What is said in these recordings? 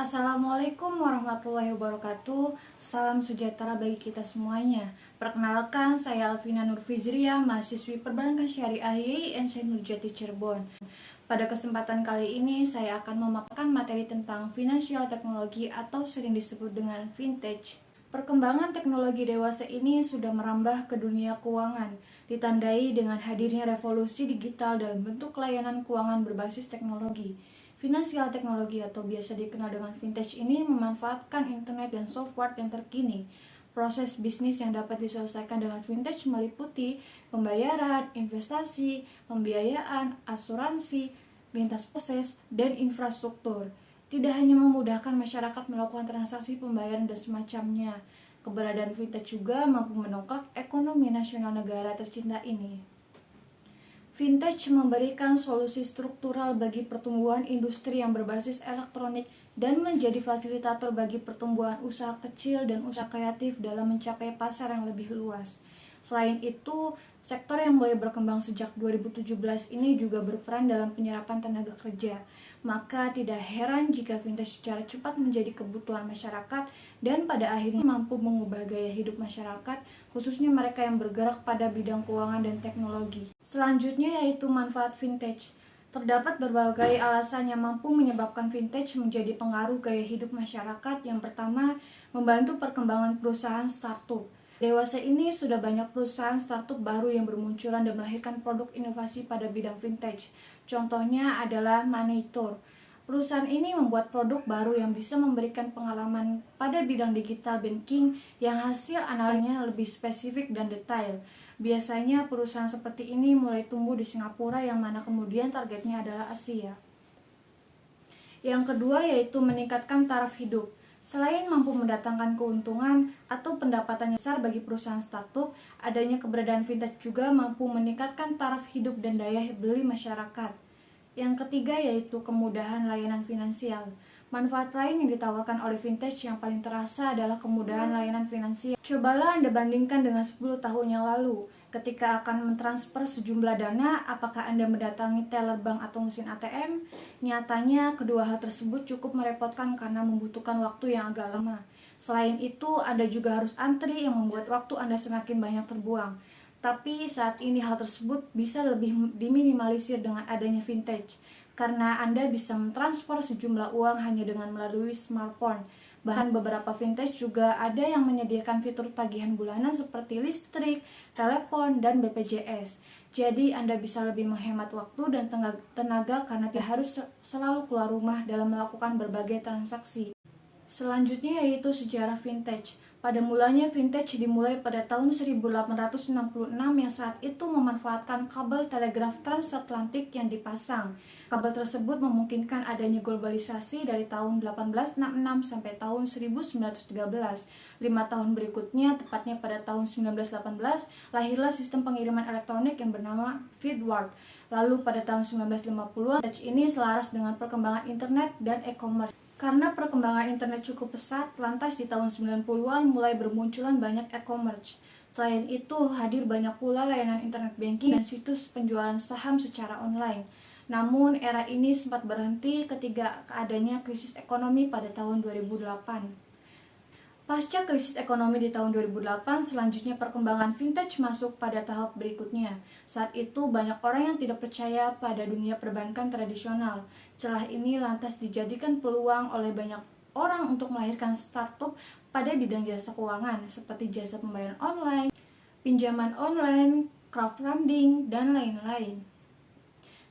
Assalamualaikum warahmatullahi wabarakatuh. Salam sejahtera bagi kita semuanya. Perkenalkan, saya Alvina Nurfizria, mahasiswi Perbankan Syariah YIN Syekh Nurjati Cirebon. Pada kesempatan kali ini, saya akan memaparkan materi tentang financial teknologi atau sering disebut dengan vintage. Perkembangan teknologi dewasa ini sudah merambah ke dunia keuangan, ditandai dengan hadirnya revolusi digital dalam bentuk layanan keuangan berbasis teknologi. Finansial teknologi atau biasa dikenal dengan vintage ini memanfaatkan internet dan software yang terkini. Proses bisnis yang dapat diselesaikan dengan vintage meliputi pembayaran, investasi, pembiayaan, asuransi, lintas proses, dan infrastruktur. Tidak hanya memudahkan masyarakat melakukan transaksi pembayaran dan semacamnya, keberadaan vintage juga mampu mendongkrak ekonomi nasional negara tercinta ini. Vintage memberikan solusi struktural bagi pertumbuhan industri yang berbasis elektronik dan menjadi fasilitator bagi pertumbuhan usaha kecil dan usaha kreatif dalam mencapai pasar yang lebih luas. Selain itu, sektor yang mulai berkembang sejak 2017 ini juga berperan dalam penyerapan tenaga kerja. Maka tidak heran jika vintage secara cepat menjadi kebutuhan masyarakat dan pada akhirnya mampu mengubah gaya hidup masyarakat, khususnya mereka yang bergerak pada bidang keuangan dan teknologi. Selanjutnya yaitu manfaat vintage. Terdapat berbagai alasan yang mampu menyebabkan vintage menjadi pengaruh gaya hidup masyarakat. Yang pertama, membantu perkembangan perusahaan startup. Dewasa ini sudah banyak perusahaan startup baru yang bermunculan dan melahirkan produk inovasi pada bidang vintage. Contohnya adalah Moneytour. Perusahaan ini membuat produk baru yang bisa memberikan pengalaman pada bidang digital banking yang hasil analisanya lebih spesifik dan detail. Biasanya perusahaan seperti ini mulai tumbuh di Singapura yang mana kemudian targetnya adalah Asia. Yang kedua yaitu meningkatkan taraf hidup. Selain mampu mendatangkan keuntungan atau pendapatan besar bagi perusahaan startup, adanya keberadaan vintage juga mampu meningkatkan taraf hidup dan daya beli masyarakat. Yang ketiga yaitu kemudahan layanan finansial. Manfaat lain yang ditawarkan oleh vintage yang paling terasa adalah kemudahan layanan finansial. Cobalah Anda bandingkan dengan 10 tahun yang lalu. Ketika akan mentransfer sejumlah dana, apakah Anda mendatangi teller bank atau mesin ATM? Nyatanya, kedua hal tersebut cukup merepotkan karena membutuhkan waktu yang agak lama. Selain itu, Anda juga harus antri yang membuat waktu Anda semakin banyak terbuang. Tapi saat ini hal tersebut bisa lebih diminimalisir dengan adanya vintage, karena Anda bisa mentransfer sejumlah uang hanya dengan melalui smartphone. Bahkan beberapa vintage juga ada yang menyediakan fitur tagihan bulanan seperti listrik, telepon, dan BPJS. Jadi Anda bisa lebih menghemat waktu dan tenaga karena tidak harus selalu keluar rumah dalam melakukan berbagai transaksi. Selanjutnya yaitu sejarah vintage. Pada mulanya vintage dimulai pada tahun 1866 yang saat itu memanfaatkan kabel telegraf transatlantik yang dipasang. Kabel tersebut memungkinkan adanya globalisasi dari tahun 1866 sampai tahun 1913. 5 tahun berikutnya, tepatnya pada tahun 1918, lahirlah sistem pengiriman elektronik yang bernama feedward. Lalu pada tahun 1950-an, vintage ini selaras dengan perkembangan internet dan e-commerce. Karena perkembangan internet cukup pesat, lantas di tahun 90-an mulai bermunculan banyak e-commerce. Selain itu, hadir banyak pula layanan internet banking dan situs penjualan saham secara online. Namun, era ini sempat berhenti ketika adanya krisis ekonomi pada tahun 2008. Pasca krisis ekonomi di tahun 2008, selanjutnya perkembangan vintage masuk pada tahap berikutnya. Saat itu banyak orang yang tidak percaya pada dunia perbankan tradisional. Celah ini lantas dijadikan peluang oleh banyak orang untuk melahirkan startup pada bidang jasa keuangan seperti jasa pembayaran online, pinjaman online, crowdfunding, dan lain-lain.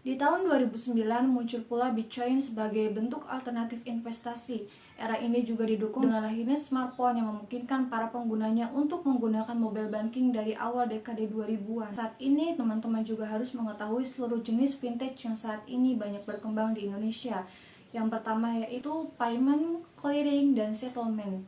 Di tahun 2009 muncul pula Bitcoin sebagai bentuk alternatif investasi. Era ini juga didukung dengan lahirnya smartphone yang memungkinkan para penggunanya untuk menggunakan mobile banking dari awal dekade 2000-an. Saat ini teman-teman juga harus mengetahui seluruh jenis vintage yang saat ini banyak berkembang di Indonesia. Yang pertama yaitu payment, clearing, dan settlement.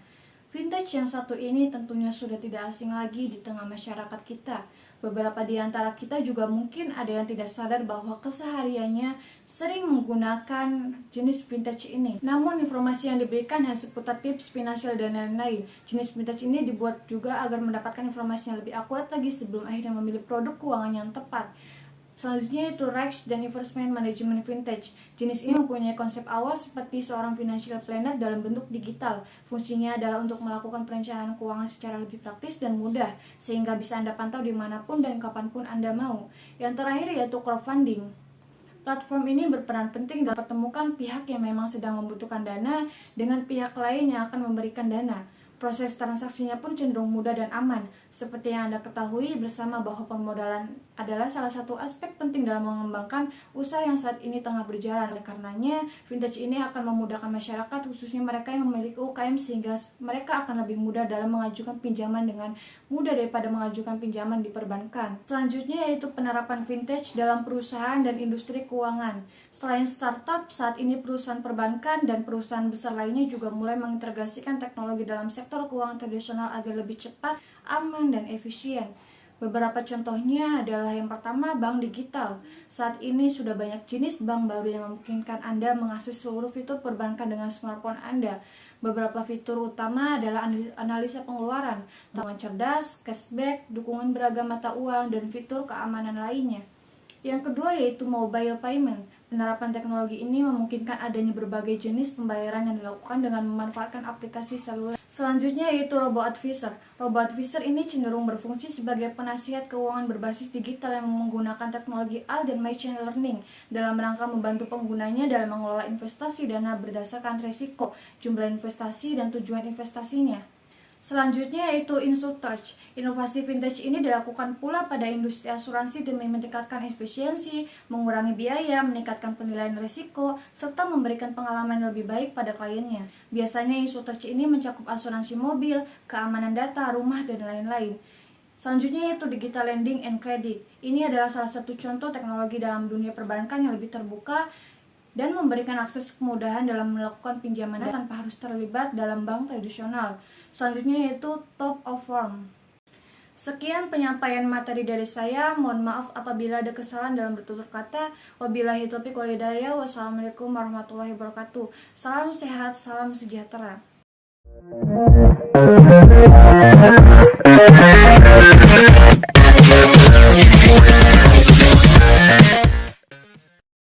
Vintage yang satu ini tentunya sudah tidak asing lagi di tengah masyarakat kita. Beberapa di antara kita juga mungkin ada yang tidak sadar bahwa kesehariannya sering menggunakan jenis vintage ini. Namun informasi yang diberikan hanya seputar tips finansial dan lain-lain. Jenis vintage ini dibuat juga agar mendapatkan informasi yang lebih akurat lagi sebelum akhirnya memilih produk keuangan yang tepat. Selanjutnya itu Risk dan Investment Management Vintage. Jenis ini mempunyai konsep awal seperti seorang financial planner dalam bentuk digital. Fungsinya adalah untuk melakukan perencanaan keuangan secara lebih praktis dan mudah, sehingga bisa Anda pantau dimanapun dan kapanpun Anda mau. Yang terakhir yaitu crowdfunding. Platform ini berperan penting dalam mempertemukan pihak yang memang sedang membutuhkan dana dengan pihak lain yang akan memberikan dana. Proses transaksinya pun cenderung mudah dan aman. Seperti yang Anda ketahui bersama bahwa pemodalan adalah salah satu aspek penting dalam mengembangkan usaha yang saat ini tengah berjalan. Oleh karenanya, vintage ini akan memudahkan masyarakat, khususnya mereka yang memiliki UKM, sehingga mereka akan lebih mudah dalam mengajukan pinjaman dengan mudah daripada mengajukan pinjaman di perbankan. Selanjutnya yaitu penerapan vintage dalam perusahaan dan industri keuangan. Selain startup, saat ini perusahaan perbankan dan perusahaan besar lainnya juga mulai mengintegrasikan teknologi dalam sektor keuangan tradisional agar lebih cepat, aman, dan efisien. Beberapa contohnya adalah yang pertama, bank digital. Saat ini sudah banyak jenis bank baru yang memungkinkan Anda mengakses seluruh fitur perbankan dengan smartphone Anda. Beberapa fitur utama adalah analisa pengeluaran, tanggungan cerdas, cashback, dukungan beragam mata uang, dan fitur keamanan lainnya. Yang kedua yaitu mobile payment. Penerapan teknologi ini memungkinkan adanya berbagai jenis pembayaran yang dilakukan dengan memanfaatkan aplikasi seluler. Selanjutnya yaitu robo-advisor. Robo-advisor ini cenderung berfungsi sebagai penasihat keuangan berbasis digital yang menggunakan teknologi AI dan machine learning dalam rangka membantu penggunanya dalam mengelola investasi dana berdasarkan risiko, jumlah investasi, dan tujuan investasinya. Selanjutnya yaitu InsurTouch. Inovasi vintage ini dilakukan pula pada industri asuransi demi meningkatkan efisiensi, mengurangi biaya, meningkatkan penilaian risiko, serta memberikan pengalaman lebih baik pada kliennya. Biasanya InsurTouch ini mencakup asuransi mobil, keamanan data, rumah, dan lain-lain. Selanjutnya yaitu digital lending and credit. Ini adalah salah satu contoh teknologi dalam dunia perbankan yang lebih terbuka dan memberikan akses kemudahan dalam melakukan pinjaman tanpa harus terlibat dalam bank tradisional. Selanjutnya yaitu top of form. Sekian penyampaian materi dari saya. Mohon maaf apabila ada kesalahan dalam bertutur kata. Wabillahi taufiq wal hidayah. Wassalamualaikum warahmatullahi wabarakatuh. Salam sehat, salam sejahtera.